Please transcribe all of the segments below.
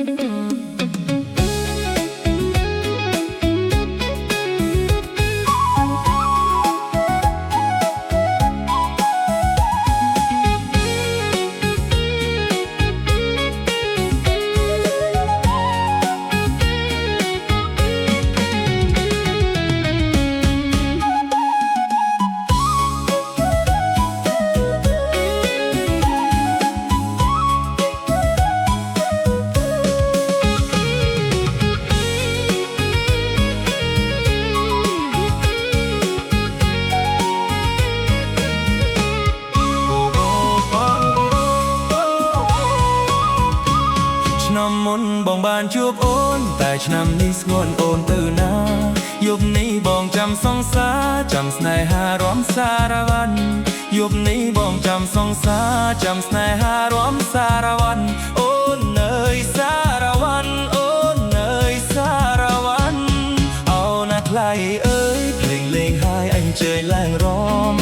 ឆ្នាំមុនបងបានជួបអូនតែឆ្នាំនេះស្ងួនអូនទៅណាយប់នេះបងចាំសង្សារចាំស្នេហារំសារវ័នយប់នេះបងចាំសង្សារចាំស្នេហារំសារវ័នអូននៅសារវ័នអូននៅសារវ័នអូណាថ្លៃអើយភ្លេងលេងហើយអញជើញឡើងរំ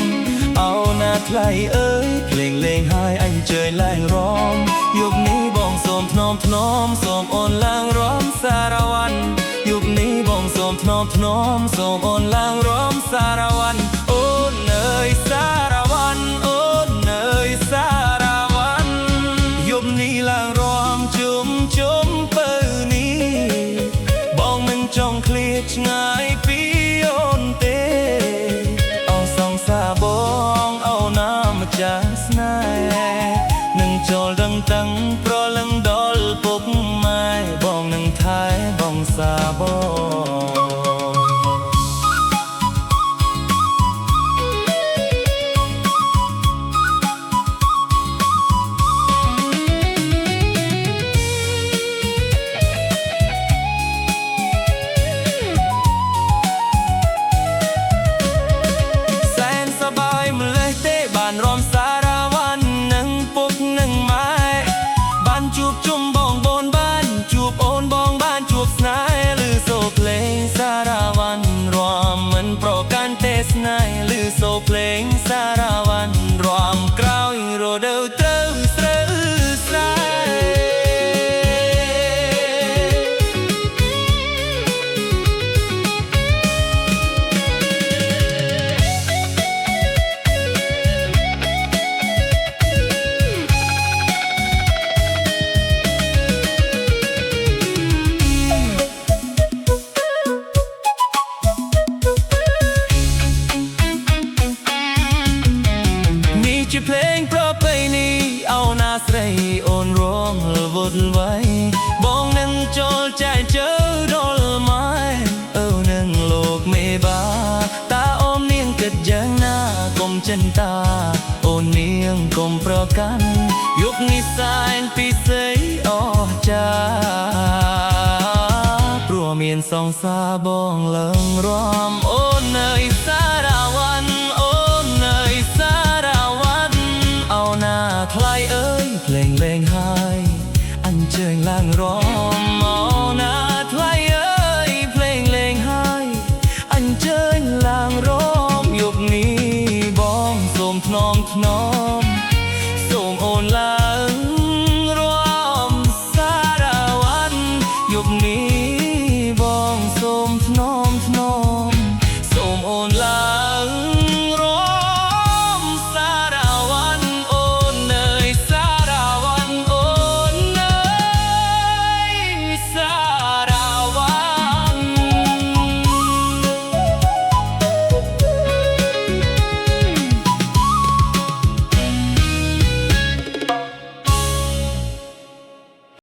អូណាថ្លៃអើយភ្លេងលេងហើយអញជើញឡើងរំយប់នេះបងសូមថ្នមថ្នមសូមអូនឡើងរំសារវ័នយប់នេះបងសូមថ្នមថ្នមសូមអូនឡើងរំសារវ័នអូននៅសារវ័នអូននៅសារវ័នយប់នេះឡើងរំជុំពៅនេះបងមិនចង់ឃ្លាតឆ្ងាយពីអូនទេអូសងសាបងអូណាម្ចាស់ស្នេហ៍នឹងចូលដឹងតាំងប្រលឹងដល់ពុកម៉ែបងនឹងថែបងសាបងសែនសប្បាយម្លេះទេបានរំសារវ័ននឹងពុកនឹងម៉ែបានជួបជុំបងបូនបានជួបអូនបងបានជួបស្នេហ៍ឮសូរភ្លេងសារវ័នរំមិនប្រកាន់ទេស្នេហ៍ឮសូរភ្លេងសារវ័នរំក្រោយរដូវត្រូវស្រូវស្រែជាភ្លេងប្រពៃណីអូនណាស្រីអូនរងវត់ໄວបងនឹងចូលចែកជើដល់ម៉ែអូននឹងលោកមេបាតាអូននាងគិតយ៉ាងណាកុំចិនតាអូននាងកុំប្រកាន់យប់នេះសែនពិសេសអស្ចារ្យព្រោះមានសង្សារបងឡើងរំអូននៅសារវ័នអូននៅសារវ័នអូណាថ្លៃអើយភ្លេងលេងហើយអញ្ជើញឡើងរំ